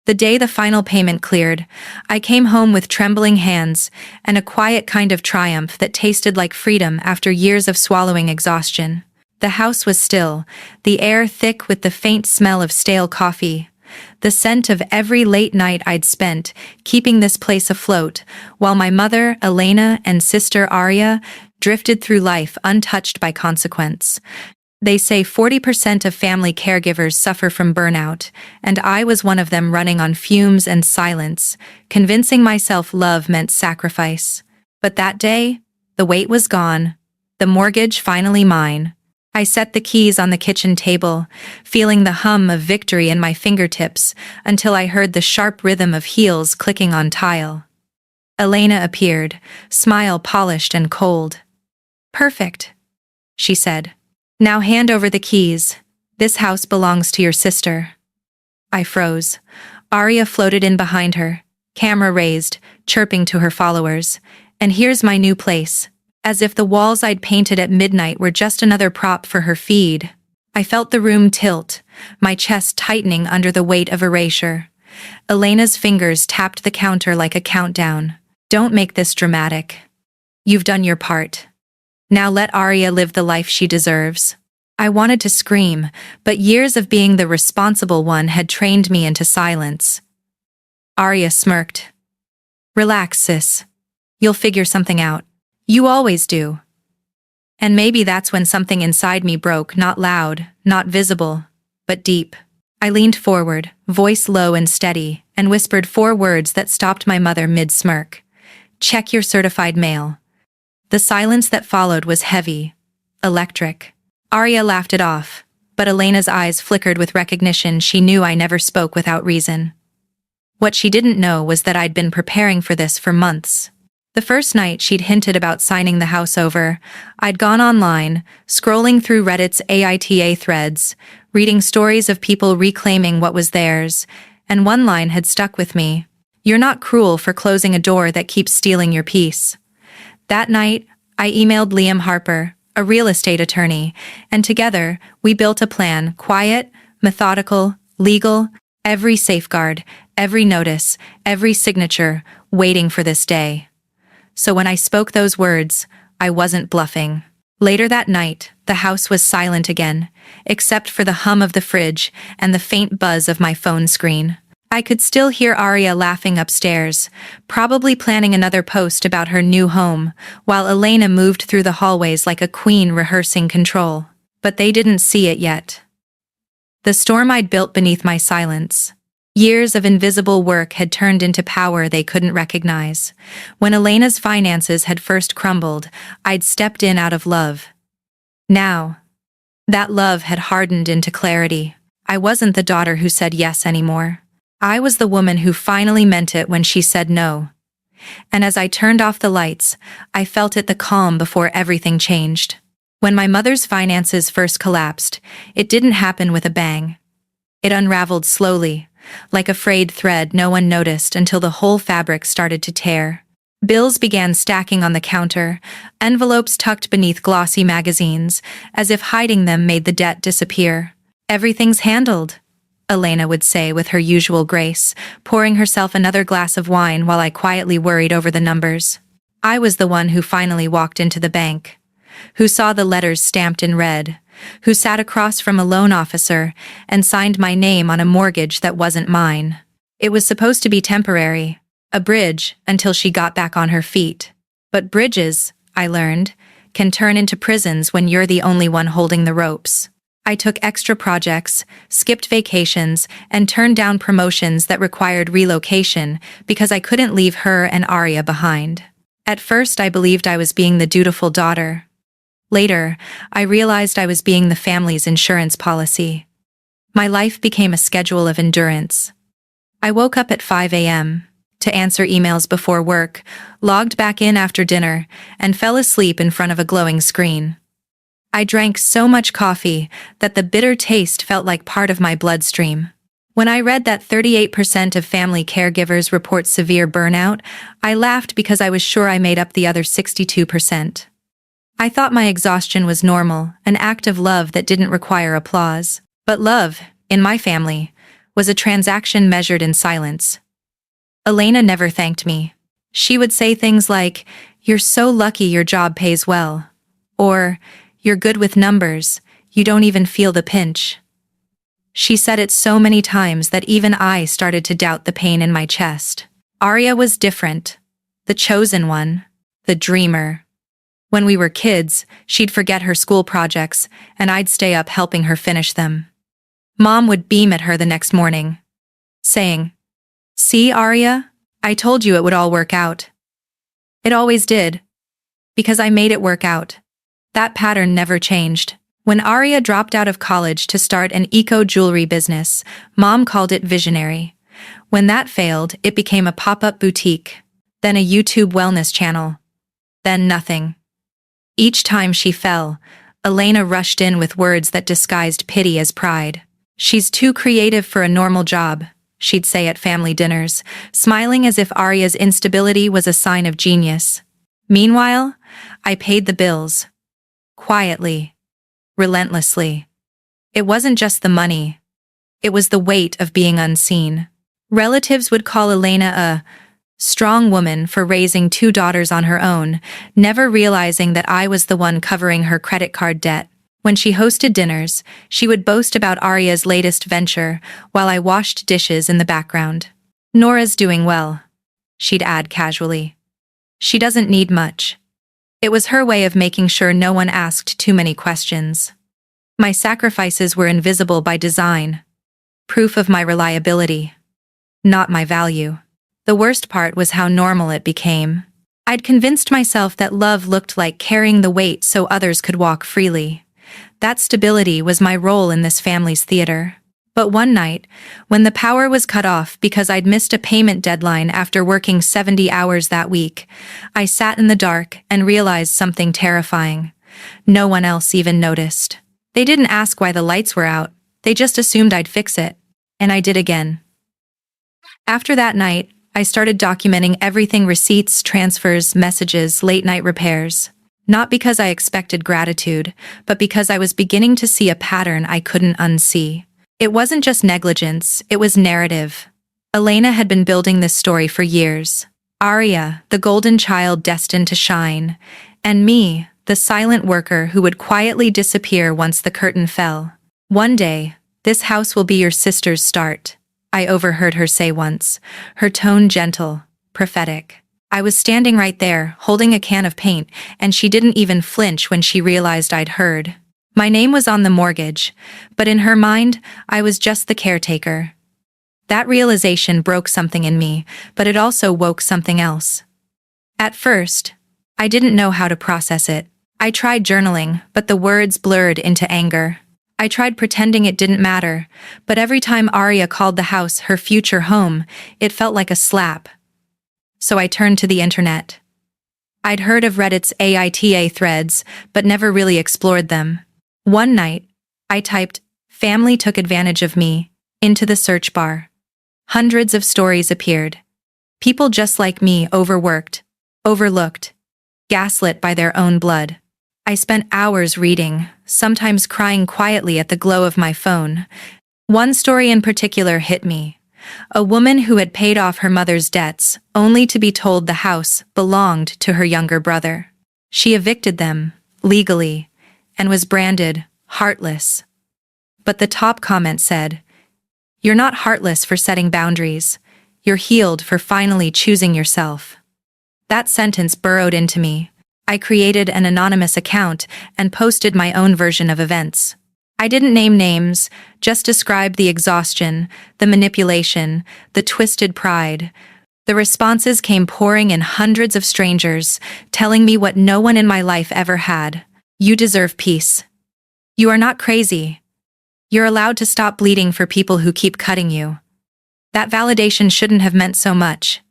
The day the final payment cleared, I came home with trembling hands and a quiet kind of triumph that tasted like freedom after years of swallowing exhaustion. The house was still, the air thick with the faint smell of stale coffee, the scent of every late night I'd spent keeping this place afloat, while my mother, Elena, and sister Arya drifted through life untouched by consequence. They say 40% of family caregivers suffer from burnout, and I was one of them, running on fumes and silence, convincing myself love meant sacrifice. But that day, the weight was gone, the mortgage finally mine. I set the keys on the kitchen table, feeling the hum of victory in my fingertips until I heard the sharp rhythm of heels clicking on tile. Elena appeared, smile polished and cold. "Perfect," she said. "Now hand over the keys. This house belongs to your sister." I froze. Arya floated in behind her, camera raised, chirping to her followers. "And here's my new place." As if the walls I'd painted at midnight were just another prop for her feed. I felt the room tilt, my chest tightening under the weight of erasure. Elena's fingers tapped the counter like a countdown. "Don't make this dramatic. You've done your part. Now let Arya live the life she deserves." I wanted to scream, but years of being the responsible one had trained me into silence. Arya smirked. "Relax, sis. You'll figure something out. You always do." And maybe that's when something inside me broke, not loud, not visible, but deep. I leaned forward, voice low and steady, and whispered 4 words that stopped my mother mid-smirk. "Check your certified mail." The silence that followed was heavy, electric. Arya laughed it off, but Elena's eyes flickered with recognition. She knew I never spoke without reason. What she didn't know was that I'd been preparing for this for months. The first night she'd hinted about signing the house over, I'd gone online, scrolling through Reddit's AITA threads, reading stories of people reclaiming what was theirs, and one line had stuck with me. "You're not cruel for closing a door that keeps stealing your peace." That night, I emailed Liam Harper, a real estate attorney, and together, we built a plan, quiet, methodical, legal, every safeguard, every notice, every signature, waiting for this day. So when I spoke those words, I wasn't bluffing. Later that night, the house was silent again, except for the hum of the fridge and the faint buzz of my phone screen. I could still hear Arya laughing upstairs, probably planning another post about her new home, while Elena moved through the hallways like a queen rehearsing control. But they didn't see it yet. The storm I'd built beneath my silence. Years of invisible work had turned into power they couldn't recognize. When Elena's finances had first crumbled, I'd stepped in out of love. Now, that love had hardened into clarity. I wasn't the daughter who said yes anymore. I was the woman who finally meant it when she said no. And as I turned off the lights, I felt it, the calm before everything changed. When my mother's finances first collapsed, it didn't happen with a bang. It unraveled slowly, like a frayed thread no one noticed until the whole fabric started to tear. Bills began stacking on the counter, envelopes tucked beneath glossy magazines, as if hiding them made the debt disappear. "Everything's handled," Elena would say with her usual grace, pouring herself another glass of wine while I quietly worried over the numbers. I was the one who finally walked into the bank, who saw the letters stamped in red, who sat across from a loan officer and signed my name on a mortgage that wasn't mine. It was supposed to be temporary, a bridge until she got back on her feet. But bridges, I learned, can turn into prisons when you're the only one holding the ropes. I took extra projects, skipped vacations, and turned down promotions that required relocation because I couldn't leave her and Arya behind. At first I believed I was being the dutiful daughter. Later, I realized I was being the family's insurance policy. My life became a schedule of endurance. I woke up at 5 a.m. to answer emails before work, logged back in after dinner, and fell asleep in front of a glowing screen. I drank so much coffee that the bitter taste felt like part of my bloodstream. When I read that 38% of family caregivers report severe burnout, I laughed because I was sure I made up the other 62%. I thought my exhaustion was normal, an act of love that didn't require applause. But love, in my family, was a transaction measured in silence. Elena never thanked me. She would say things like, "You're so lucky your job pays well," or, "You're good with numbers, you don't even feel the pinch." She said it so many times that even I started to doubt the pain in my chest. Arya was different. The chosen one. The dreamer. When we were kids, she'd forget her school projects, and I'd stay up helping her finish them. Mom would beam at her the next morning, saying, "See, Arya? I told you it would all work out." It always did. Because I made it work out. That pattern never changed. When Arya dropped out of college to start an eco-jewelry business, Mom called it visionary. When that failed, it became a pop-up boutique, then a YouTube wellness channel, then nothing. Each time she fell, Elena rushed in with words that disguised pity as pride. "She's too creative for a normal job," she'd say at family dinners, smiling as if Arya's instability was a sign of genius. Meanwhile, I paid the bills. Quietly. Relentlessly. It wasn't just the money. It was the weight of being unseen. Relatives would call Elena a strong woman for raising 2 daughters on her own, never realizing that I was the one covering her credit card debt. When she hosted dinners, she would boast about Arya's latest venture while I washed dishes in the background. "Nora's doing well," she'd add casually. "She doesn't need much." It was her way of making sure no one asked too many questions. My sacrifices were invisible by design. Proof of my reliability. Not my value. The worst part was how normal it became. I'd convinced myself that love looked like carrying the weight so others could walk freely. That stability was my role in this family's theater. But one night, when the power was cut off because I'd missed a payment deadline after working 70 hours that week, I sat in the dark and realized something terrifying. No one else even noticed. They didn't ask why the lights were out, they just assumed I'd fix it. And I did again. After that night, I started documenting everything: receipts, transfers, messages, late-night repairs. Not because I expected gratitude, but because I was beginning to see a pattern I couldn't unsee. It wasn't just negligence, it was narrative. Elena had been building this story for years. Arya, the golden child destined to shine, and me, the silent worker who would quietly disappear once the curtain fell. "One day, this house will be your sister's start," I overheard her say once, her tone gentle, prophetic. I was standing right there, holding a can of paint, and she didn't even flinch when she realized I'd heard. My name was on the mortgage, but in her mind, I was just the caretaker. That realization broke something in me, but it also woke something else. At first, I didn't know how to process it. I tried journaling, but the words blurred into anger. I tried pretending it didn't matter, but every time Arya called the house her future home, it felt like a slap. So I turned to the internet. I'd heard of Reddit's AITA threads, but never really explored them. One night, I typed, "Family took advantage of me," into the search bar. Hundreds of stories appeared. People just like me, overworked, overlooked, gaslit by their own blood. I spent hours reading, sometimes crying quietly at the glow of my phone. One story in particular hit me. A woman who had paid off her mother's debts, only to be told the house belonged to her younger brother. She evicted them, legally, and was branded heartless. But the top comment said, "You're not heartless for setting boundaries. You're healed for finally choosing yourself." That sentence burrowed into me. I created an anonymous account and posted my own version of events. I didn't name names, just described the exhaustion, the manipulation, the twisted pride. The responses came pouring in, hundreds of strangers, telling me what no one in my life ever had. "You deserve peace. You are not crazy. You're allowed to stop bleeding for people who keep cutting you." That validation shouldn't have meant so much,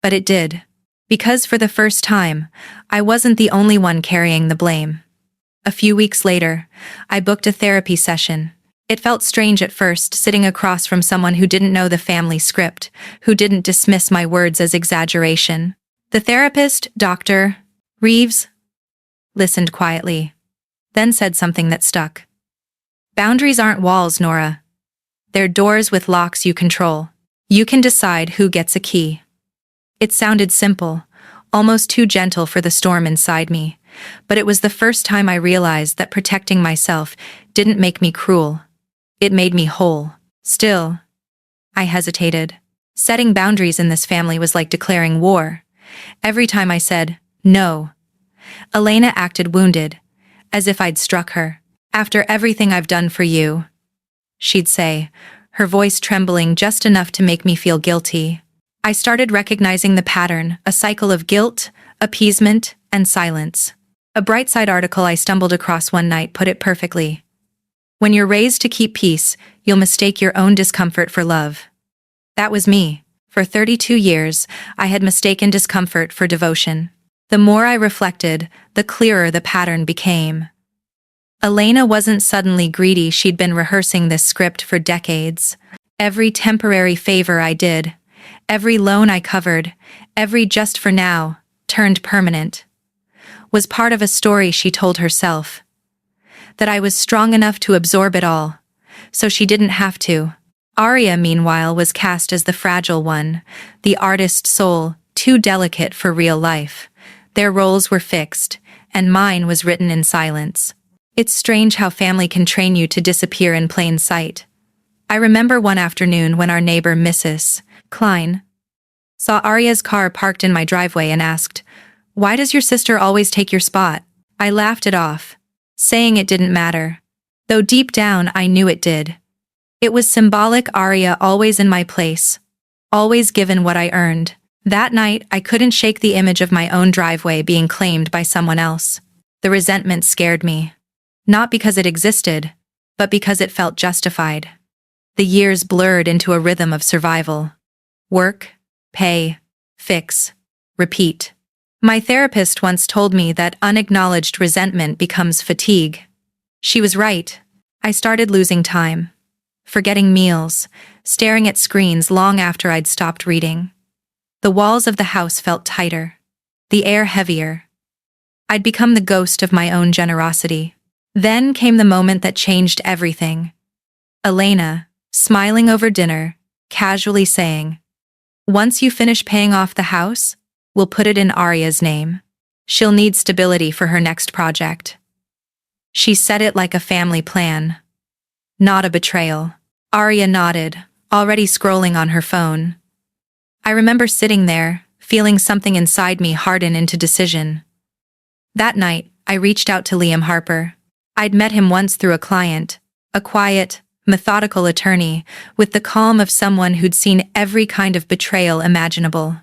but it did. Because for the first time, I wasn't the only one carrying the blame. A few weeks later, I booked a therapy session. It felt strange at first, sitting across from someone who didn't know the family script, who didn't dismiss my words as exaggeration. The therapist, Dr. Reeves, listened quietly, then said something that stuck. "Boundaries aren't walls, Nora. They're doors with locks you control. You can decide who gets a key. It sounded simple, almost too gentle for the storm inside me, but it was the first time I realized that protecting myself didn't make me cruel. It made me whole. Still, I hesitated. Setting boundaries in this family was like declaring war. Every time I said, no, Elena acted wounded, as if I'd struck her. After everything I've done for you, she'd say, her voice trembling just enough to make me feel guilty. I started recognizing the pattern, a cycle of guilt, appeasement, and silence. A Brightside article I stumbled across one night put it perfectly. When you're raised to keep peace, you'll mistake your own discomfort for love. That was me. For 32 years, I had mistaken discomfort for devotion. The more I reflected, the clearer the pattern became. Elena wasn't suddenly greedy. She'd been rehearsing this script for decades. Every temporary favor I did, every loan I covered, every just for now, turned permanent, was part of a story she told herself. That I was strong enough to absorb it all, so she didn't have to. Arya, meanwhile, was cast as the fragile one, the artist soul, too delicate for real life. Their roles were fixed, and mine was written in silence. It's strange how family can train you to disappear in plain sight. I remember one afternoon when our neighbor, Mrs. Klein, saw Arya's car parked in my driveway and asked, "Why does your sister always take your spot?" I laughed it off, saying it didn't matter, though deep down I knew it did. It was symbolic. Arya always in my place, always given what I earned. That night, I couldn't shake the image of my own driveway being claimed by someone else. The resentment scared me. Not because it existed, but because it felt justified. The years blurred into a rhythm of survival. Work, pay, fix, repeat. My therapist once told me that unacknowledged resentment becomes fatigue. She was right. I started losing time, forgetting meals, staring at screens long after I'd stopped reading. The walls of the house felt tighter, the air heavier. I'd become the ghost of my own generosity. Then came the moment that changed everything. Elena, smiling over dinner, casually saying, "Once you finish paying off the house, we'll put it in Arya's name. She'll need stability for her next project." She said it like a family plan, not a betrayal. Arya nodded, already scrolling on her phone. I remember sitting there, feeling something inside me harden into decision. That night, I reached out to Liam Harper. I'd met him once through a client, a quiet, methodical attorney with the calm of someone who'd seen every kind of betrayal imaginable.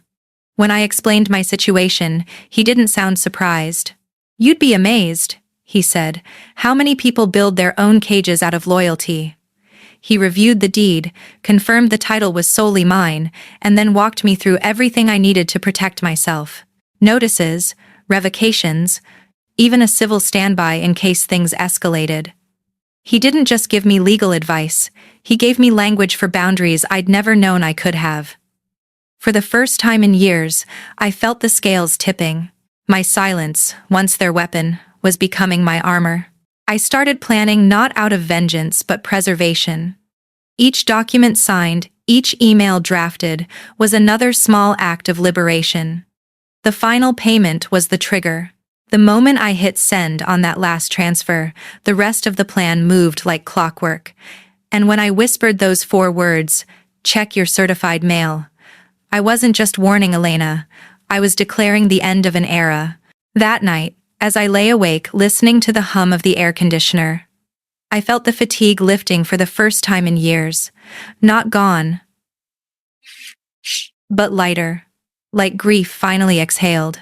When I explained my situation, he didn't sound surprised. "You'd be amazed," he said, "how many people build their own cages out of loyalty." He reviewed the deed, confirmed the title was solely mine, and then walked me through everything I needed to protect myself. Notices, revocations, even a civil standby in case things escalated. He didn't just give me legal advice, he gave me language for boundaries I'd never known I could have. For the first time in years, I felt the scales tipping. My silence, once their weapon, was becoming my armor. I started planning not out of vengeance but preservation. Each document signed, each email drafted, was another small act of liberation. The final payment was the trigger. The moment I hit send on that last transfer, the rest of the plan moved like clockwork. And when I whispered those 4 words, "Check your certified mail," I wasn't just warning Elena, I was declaring the end of an era. That night, as I lay awake listening to the hum of the air conditioner, I felt the fatigue lifting for the first time in years. Not gone, but lighter, like grief finally exhaled.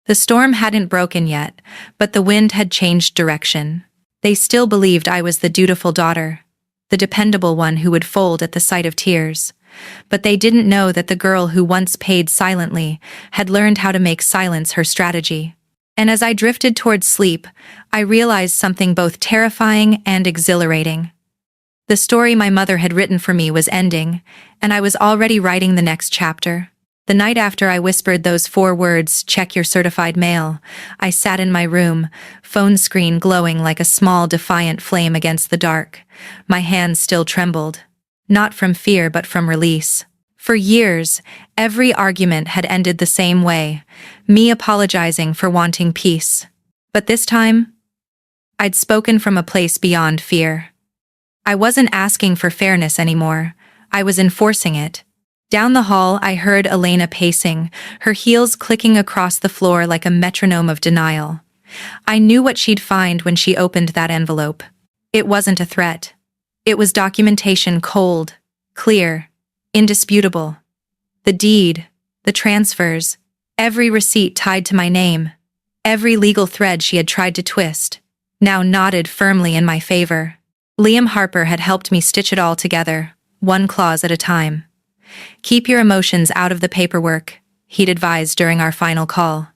The storm hadn't broken yet, but the wind had changed direction. They still believed I was the dutiful daughter, the dependable one who would fold at the sight of tears. But they didn't know that the girl who once paid silently had learned how to make silence her strategy. And as I drifted towards sleep, I realized something both terrifying and exhilarating. The story my mother had written for me was ending, and I was already writing the next chapter. The night after I whispered those 4 words, "Check your certified mail," I sat in my room, phone screen glowing like a small defiant flame against the dark. My hands still trembled. not from fear but from release. For years, every argument had ended the same way, me apologizing for wanting peace. But this time, I'd spoken from a place beyond fear. I wasn't asking for fairness anymore, I was enforcing it. Down the hall, I heard Elena pacing, her heels clicking across the floor like a metronome of denial. I knew what she'd find when she opened that envelope. It wasn't a threat. It was documentation, cold, clear, indisputable. The deed, the transfers, every receipt tied to my name, every legal thread she had tried to twist, now knotted firmly in my favor. Liam Harper had helped me stitch it all together, one clause at a time. Keep your emotions out of the paperwork, he'd advised during our final call.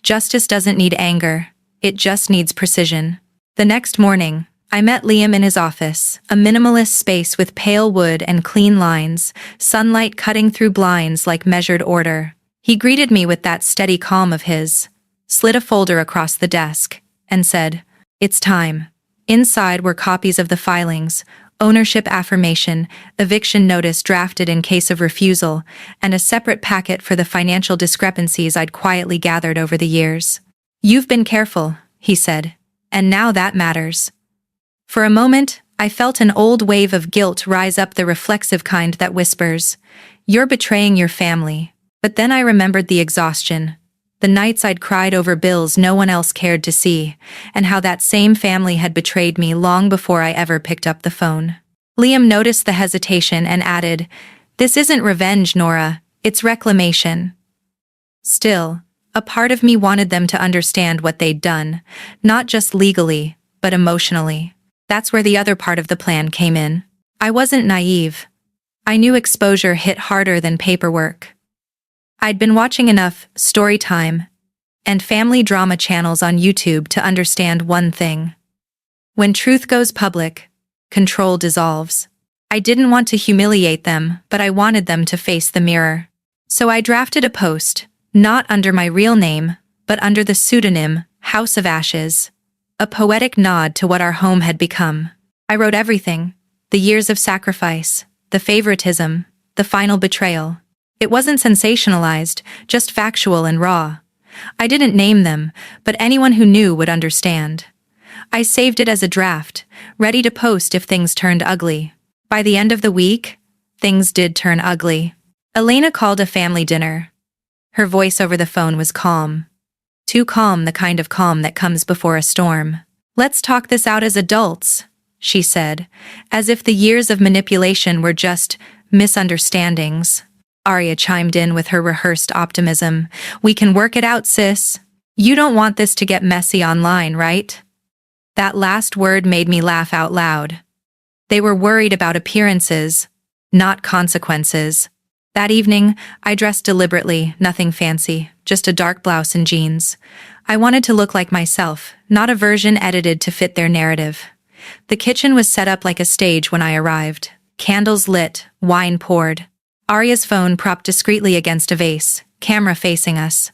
Justice doesn't need anger, it just needs precision. The next morning, I met Liam in his office, a minimalist space with pale wood and clean lines, sunlight cutting through blinds like measured order. He greeted me with that steady calm of his, slid a folder across the desk, and said, "It's time." Inside were copies of the filings, ownership affirmation, eviction notice drafted in case of refusal, and a separate packet for the financial discrepancies I'd quietly gathered over the years. "You've been careful," he said, "and now that matters." For a moment, I felt an old wave of guilt rise up, the reflexive kind that whispers, "You're betraying your family." But then I remembered the exhaustion, the nights I'd cried over bills no one else cared to see, and how that same family had betrayed me long before I ever picked up the phone. Liam noticed the hesitation and added, "This isn't revenge, Nora, it's reclamation." Still, a part of me wanted them to understand what they'd done, not just legally, but emotionally. That's where the other part of the plan came in. I wasn't naive. I knew exposure hit harder than paperwork. I'd been watching enough Storytime and family drama channels on YouTube to understand one thing. When truth goes public, control dissolves. I didn't want to humiliate them, but I wanted them to face the mirror. So I drafted a post, not under my real name, but under the pseudonym House of Ashes, a poetic nod to what our home had become. I wrote everything, the years of sacrifice, the favoritism, the final betrayal. It wasn't sensationalized, just factual and raw. I didn't name them, but anyone who knew would understand. I saved it as a draft, ready to post if things turned ugly. By the end of the week, things did turn ugly. Elena called a family dinner. Her voice over the phone was calm. Too calm, the kind of calm that comes before a storm. "Let's talk this out as adults," she said, as if the years of manipulation were just misunderstandings. Arya chimed in with her rehearsed optimism. "We can work it out, sis. You don't want this to get messy online, right?" That last word made me laugh out loud. They were worried about appearances, not consequences. That evening, I dressed deliberately, nothing fancy, just a dark blouse and jeans. I wanted to look like myself, not a version edited to fit their narrative. The kitchen was set up like a stage when I arrived. Candles lit, wine poured. Arya's phone propped discreetly against a vase, camera facing us.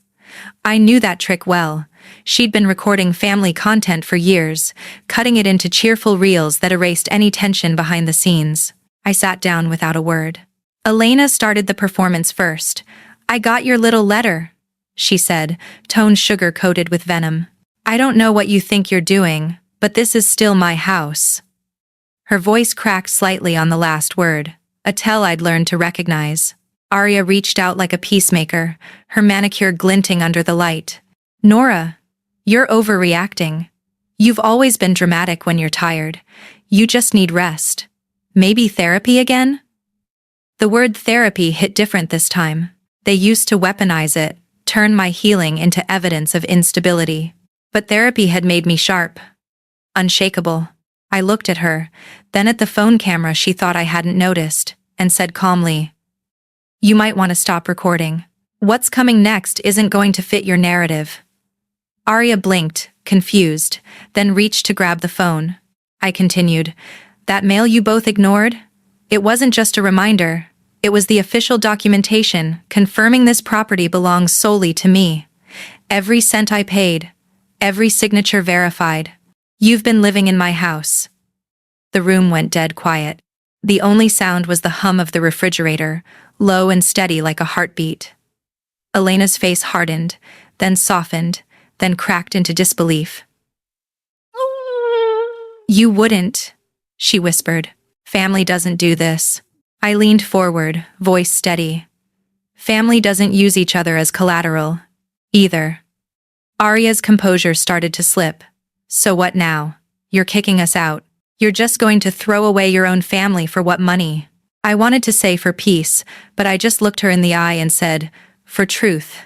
I knew that trick well. She'd been recording family content for years, cutting it into cheerful reels that erased any tension behind the scenes. I sat down without a word. Elena started the performance first. "I got your little letter," she said, tone sugar-coated with venom. "I don't know what you think you're doing, but this is still my house." Her voice cracked slightly on the last word, a tell I'd learned to recognize. Arya reached out like a peacemaker, her manicure glinting under the light. "Nora, you're overreacting. You've always been dramatic when you're tired. You just need rest. Maybe therapy again?" The word therapy hit different this time. They used to weaponize it, turn my healing into evidence of instability. But therapy had made me sharp, unshakable. I looked at her, then at the phone camera she thought I hadn't noticed, and said calmly, "You might want to stop recording. What's coming next isn't going to fit your narrative." Arya blinked, confused, then reached to grab the phone. I continued, "That mail you both ignored? It wasn't just a reminder. It was the official documentation confirming this property belongs solely to me. Every cent I paid, every signature verified. You've been living in my house." The room went dead quiet. The only sound was the hum of the refrigerator, low and steady like a heartbeat. Elena's face hardened, then softened, then cracked into disbelief. "You wouldn't," she whispered. "Family doesn't do this." I leaned forward, voice steady. "Family doesn't use each other as collateral, either." Arya's composure started to slip. "So what now? You're kicking us out. You're just going to throw away your own family for what money?" I wanted to say for peace, but I just looked her in the eye and said, "For truth."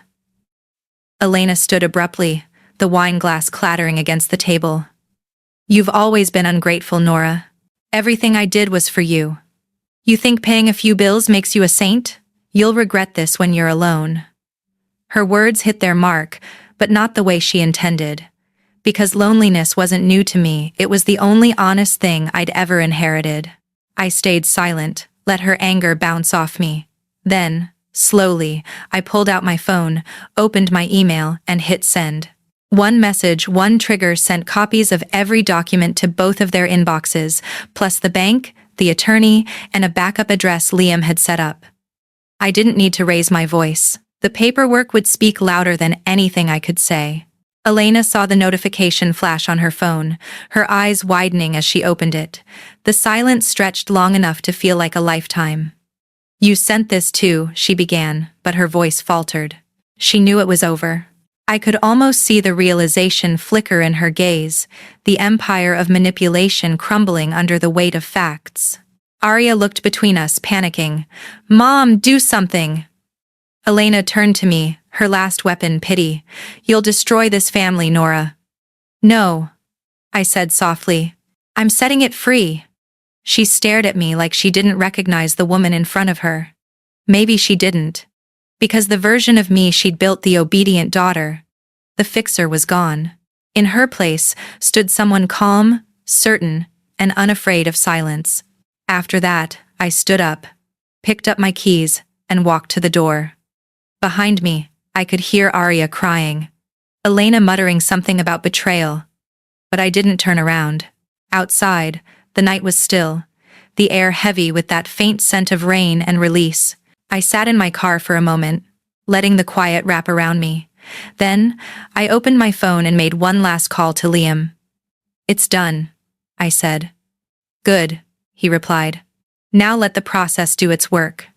Elena stood abruptly, the wine glass clattering against the table. "You've always been ungrateful, Nora. Everything I did was for you. You think paying a few bills makes you a saint? You'll regret this when you're alone." Her words hit their mark, but not the way she intended. Because loneliness wasn't new to me, it was the only honest thing I'd ever inherited. I stayed silent, let her anger bounce off me. Then, slowly, I pulled out my phone, opened my email, and hit send. One message, one trigger sent copies of every document to both of their inboxes, plus the bank, the attorney, and a backup address Liam had set up. I didn't need to raise my voice. The paperwork would speak louder than anything I could say. Elena saw the notification flash on her phone, her eyes widening as she opened it. The silence stretched long enough to feel like a lifetime. "You sent this too," she began, but her voice faltered. She knew it was over. I could almost see the realization flicker in her gaze, the empire of manipulation crumbling under the weight of facts. Arya looked between us, panicking. "Mom, do something!" Elena turned to me, her last weapon pity. "You'll destroy this family, Nora." "No," I said softly. "I'm setting it free." She stared at me like she didn't recognize the woman in front of her. Maybe she didn't. Because the version of me she'd built, the obedient daughter, the fixer, was gone. In her place stood someone calm, certain, and unafraid of silence. After that, I stood up, picked up my keys, and walked to the door. Behind me, I could hear Arya crying, Elena muttering something about betrayal. But I didn't turn around. Outside, the night was still, the air heavy with that faint scent of rain and release. I sat in my car for a moment, letting the quiet wrap around me. Then, I opened my phone and made one last call to Liam. "It's done," I said. "Good," he replied. "Now let the process do its work."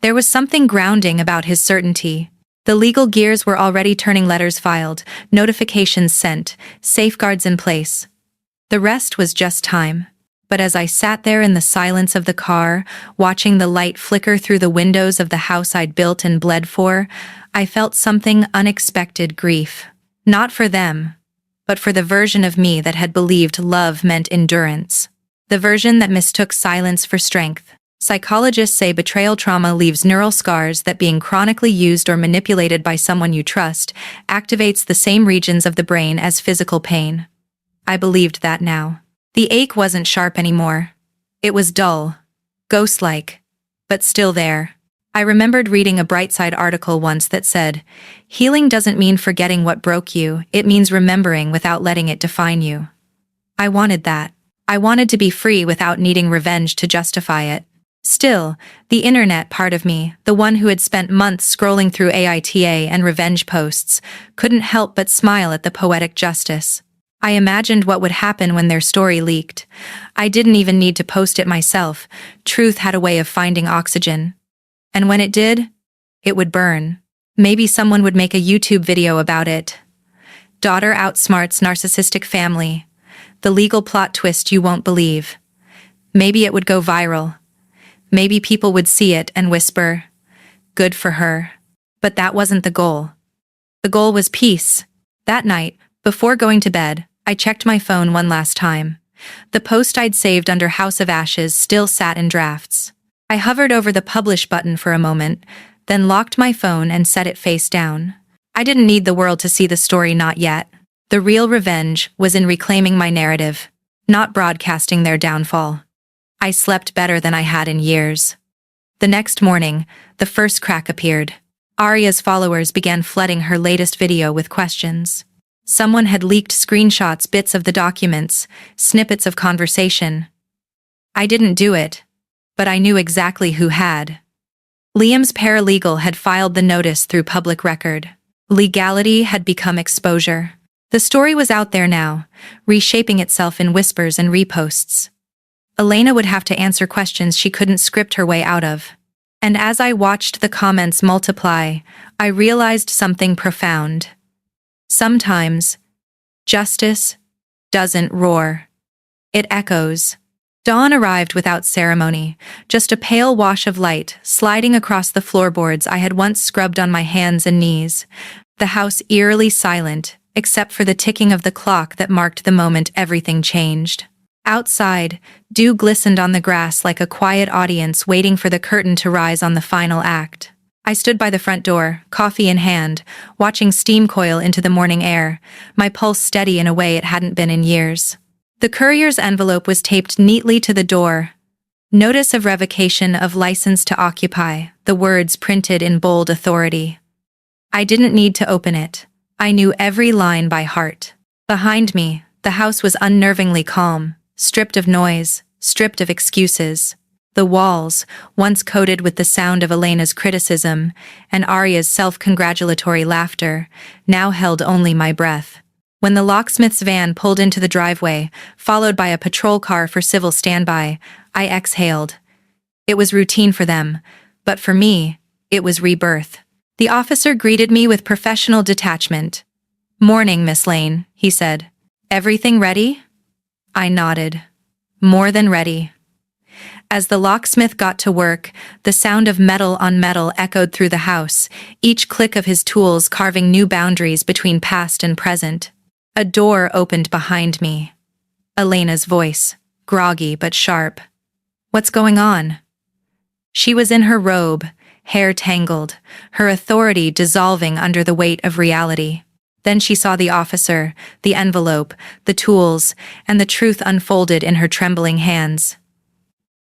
There was something grounding about his certainty. The legal gears were already turning, letters filed, notifications sent, safeguards in place. The rest was just time. But as I sat there in the silence of the car, watching the light flicker through the windows of the house I'd built and bled for, I felt something unexpected: grief. Not for them, but for the version of me that had believed love meant endurance. The version that mistook silence for strength. Psychologists say betrayal trauma leaves neural scars that, being chronically used or manipulated by someone you trust, activates the same regions of the brain as physical pain. I believed that now. The ache wasn't sharp anymore. It was dull, ghost-like, but still there. I remembered reading a Brightside article once that said, "Healing doesn't mean forgetting what broke you, it means remembering without letting it define you." I wanted that. I wanted to be free without needing revenge to justify it. Still, the internet part of me, the one who had spent months scrolling through AITA and revenge posts, couldn't help but smile at the poetic justice. I imagined what would happen when their story leaked. I didn't even need to post it myself. Truth had a way of finding oxygen. And when it did, it would burn. Maybe someone would make a YouTube video about it. Daughter outsmarts narcissistic family. The legal plot twist you won't believe. Maybe it would go viral. Maybe people would see it and whisper, "Good for her." But that wasn't the goal. The goal was peace. That night, before going to bed, I checked my phone one last time. The post I'd saved under House of Ashes still sat in drafts. I hovered over the publish button for a moment, then locked my phone and set it face down. I didn't need the world to see the story, not yet. The real revenge was in reclaiming my narrative, not broadcasting their downfall. I slept better than I had in years. The next morning, the first crack appeared. Arya's followers began flooding her latest video with questions. Someone had leaked screenshots, bits of the documents, snippets of conversation. I didn't do it, but I knew exactly who had. Liam's paralegal had filed the notice through public record. Legality had become exposure. The story was out there now, reshaping itself in whispers and reposts. Elena would have to answer questions she couldn't script her way out of. And as I watched the comments multiply, I realized something profound. Sometimes, justice doesn't roar. It echoes. Dawn arrived without ceremony, just a pale wash of light sliding across the floorboards I had once scrubbed on my hands and knees, the house eerily silent, except for the ticking of the clock that marked the moment everything changed. Outside, dew glistened on the grass like a quiet audience waiting for the curtain to rise on the final act. I stood by the front door, coffee in hand, watching steam coil into the morning air, my pulse steady in a way it hadn't been in years. The courier's envelope was taped neatly to the door. Notice of revocation of license to occupy, the words printed in bold authority. I didn't need to open it. I knew every line by heart. Behind me, the house was unnervingly calm, stripped of noise, stripped of excuses. The walls, once coated with the sound of Elena's criticism and Arya's self-congratulatory laughter, now held only my breath. When the locksmith's van pulled into the driveway, followed by a patrol car for civil standby, I exhaled. It was routine for them, but for me, it was rebirth. The officer greeted me with professional detachment. "Morning, Miss Lane," he said. "Everything ready?" I nodded. More than ready. As the locksmith got to work, the sound of metal on metal echoed through the house, each click of his tools carving new boundaries between past and present. A door opened behind me. Elena's voice, groggy but sharp. "What's going on?" She was in her robe, hair tangled, her authority dissolving under the weight of reality. Then she saw the officer, the envelope, the tools, and the truth unfolded in her trembling hands.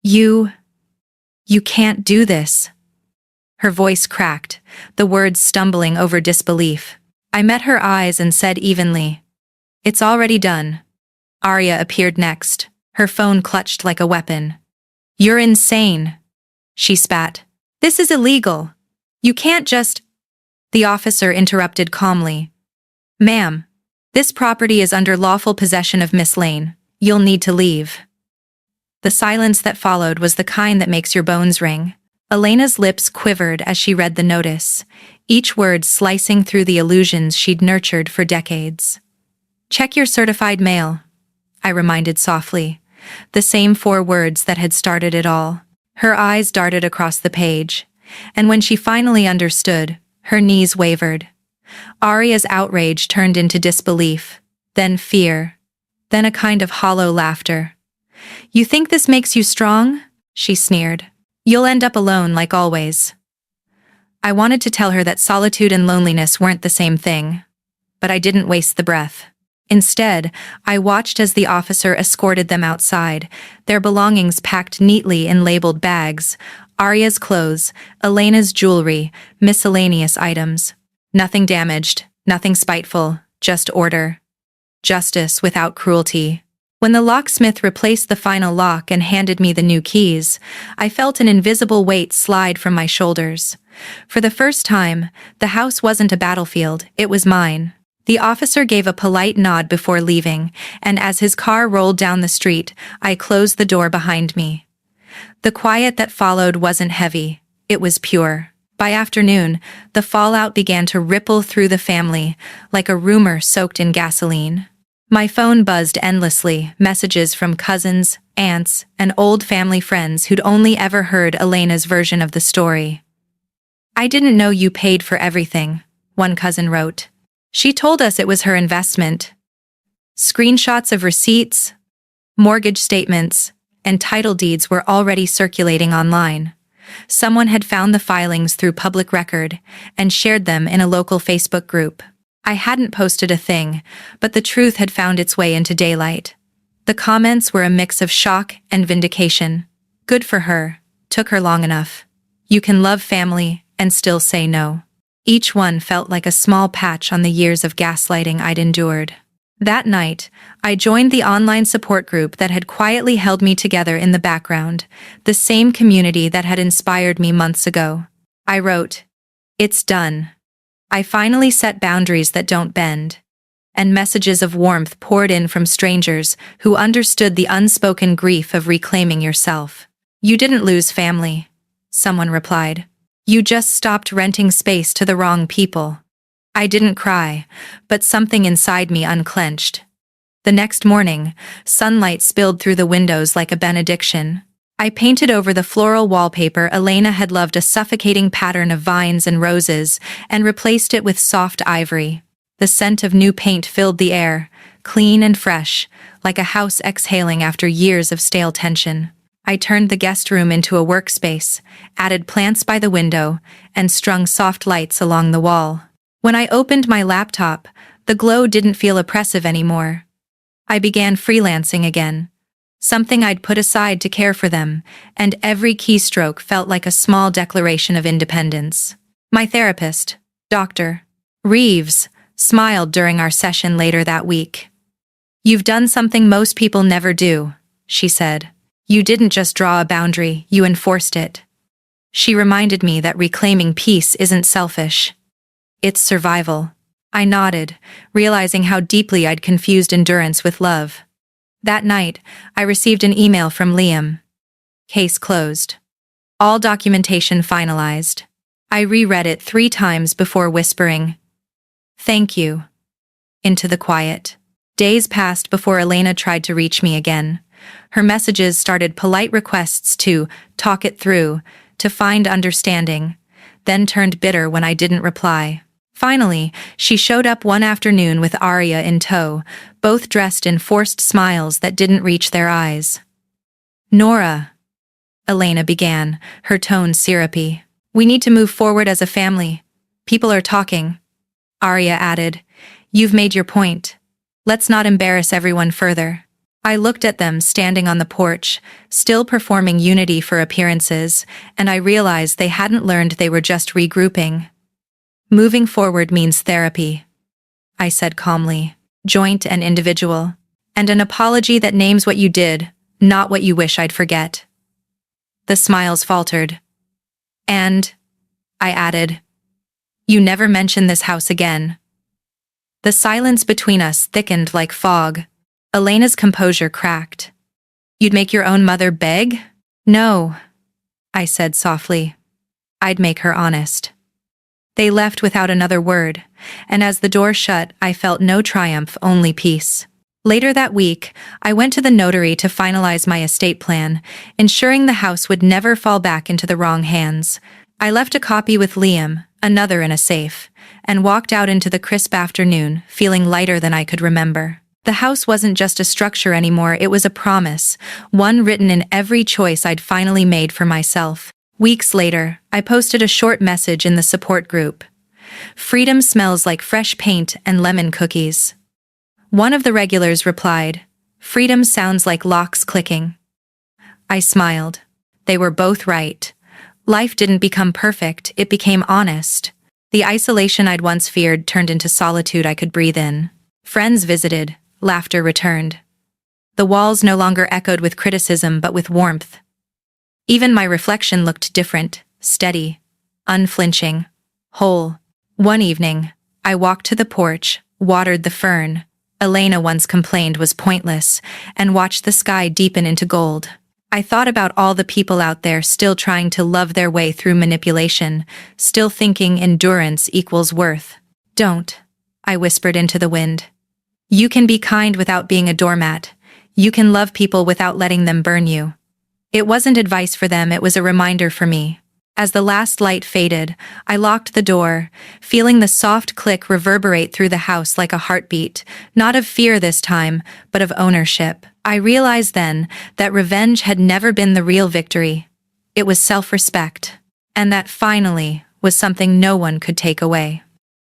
You can't do this." Her voice cracked, the words stumbling over disbelief. I met her eyes and said evenly, "It's already done." Arya appeared next, her phone clutched like a weapon. "You're insane," she spat. "This is illegal. You can't just—" The officer interrupted calmly. "Ma'am, this property is under lawful possession of Miss Lane. You'll need to leave." The silence that followed was the kind that makes your bones ring. Elena's lips quivered as she read the notice, each word slicing through the illusions she'd nurtured for decades. "Check your certified mail," I reminded softly, the same 4 words that had started it all. Her eyes darted across the page, and when she finally understood, her knees wavered. Arya's outrage turned into disbelief, then fear, then a kind of hollow laughter. "You think this makes you strong?" she sneered. "You'll end up alone like always." I wanted to tell her that solitude and loneliness weren't the same thing, but I didn't waste the breath. Instead, I watched as the officer escorted them outside, their belongings packed neatly in labeled bags, Arya's clothes, Elena's jewelry, miscellaneous items. Nothing damaged, nothing spiteful, just order. Justice without cruelty. When the locksmith replaced the final lock and handed me the new keys, I felt an invisible weight slide from my shoulders. For the first time, the house wasn't a battlefield, it was mine. The officer gave a polite nod before leaving, and as his car rolled down the street, I closed the door behind me. The quiet that followed wasn't heavy, it was pure. By afternoon, the fallout began to ripple through the family, like a rumor soaked in gasoline. My phone buzzed endlessly, messages from cousins, aunts, and old family friends who'd only ever heard Elena's version of the story. "I didn't know you paid for everything," one cousin wrote. "She told us it was her investment." Screenshots of receipts, mortgage statements, and title deeds were already circulating online. Someone had found the filings through public record and shared them in a local Facebook group. I hadn't posted a thing, but the truth had found its way into daylight. The comments were a mix of shock and vindication. Good for her. Took her long enough. You can love family and still say no. Each one felt like a small patch on the years of gaslighting I'd endured. That night, I joined the online support group that had quietly held me together in the background, the same community that had inspired me months ago. I wrote, "It's done. I finally set boundaries that don't bend." And messages of warmth poured in from strangers who understood the unspoken grief of reclaiming yourself. "You didn't lose family," someone replied. "You just stopped renting space to the wrong people." I didn't cry, but something inside me unclenched. The next morning, sunlight spilled through the windows like a benediction. I painted over the floral wallpaper Elena had loved, a suffocating pattern of vines and roses, and replaced it with soft ivory. The scent of new paint filled the air, clean and fresh, like a house exhaling after years of stale tension. I turned the guest room into a workspace, added plants by the window, and strung soft lights along the wall. When I opened my laptop, the glow didn't feel oppressive anymore. I began freelancing again, something I'd put aside to care for them, and every keystroke felt like a small declaration of independence. My therapist, Dr. Reeves, smiled during our session later that week. "You've done something most people never do," she said. "You didn't just draw a boundary, you enforced it." She reminded me that reclaiming peace isn't selfish. It's survival. I nodded, realizing how deeply I'd confused endurance with love. That night, I received an email from Liam. Case closed. All documentation finalized. I reread it 3 times before whispering, "Thank you," into the quiet. Days passed before Elena tried to reach me again. Her messages started polite requests to talk it through, to find understanding, then turned bitter when I didn't reply. Finally, she showed up one afternoon with Arya in tow, both dressed in forced smiles that didn't reach their eyes. "Nora," Elena began, her tone syrupy. "We need to move forward as a family. People are talking." Arya added, "You've made your point. Let's not embarrass everyone further." I looked at them standing on the porch, still performing unity for appearances, and I realized they hadn't learned they were just regrouping. "Moving forward means therapy," I said calmly, "joint and individual. And an apology that names what you did, not what you wish I'd forget." The smiles faltered. "And," I added, "you never mention this house again." The silence between us thickened like fog. Elena's composure cracked. "You'd make your own mother beg?" "No," I said softly. "I'd make her honest." They left without another word, and as the door shut, I felt no triumph, only peace. Later that week, I went to the notary to finalize my estate plan, ensuring the house would never fall back into the wrong hands. I left a copy with Liam, another in a safe, and walked out into the crisp afternoon, feeling lighter than I could remember. The house wasn't just a structure anymore, it was a promise, one written in every choice I'd finally made for myself. Weeks later, I posted a short message in the support group. "Freedom smells like fresh paint and lemon cookies." One of the regulars replied, "Freedom sounds like locks clicking." I smiled. They were both right. Life didn't become perfect, it became honest. The isolation I'd once feared turned into solitude I could breathe in. Friends visited, laughter returned. The walls no longer echoed with criticism but with warmth. Even my reflection looked different, steady, unflinching, whole. One evening, I walked to the porch, watered the fern Elena once complained was pointless, and watched the sky deepen into gold. I thought about all the people out there still trying to love their way through manipulation, still thinking endurance equals worth. "Don't," I whispered into the wind. "You can be kind without being a doormat. You can love people without letting them burn you." It wasn't advice for them, it was a reminder for me. As the last light faded, I locked the door, feeling the soft click reverberate through the house like a heartbeat, not of fear this time, but of ownership. I realized then that revenge had never been the real victory. It was self-respect. And that finally was something no one could take away.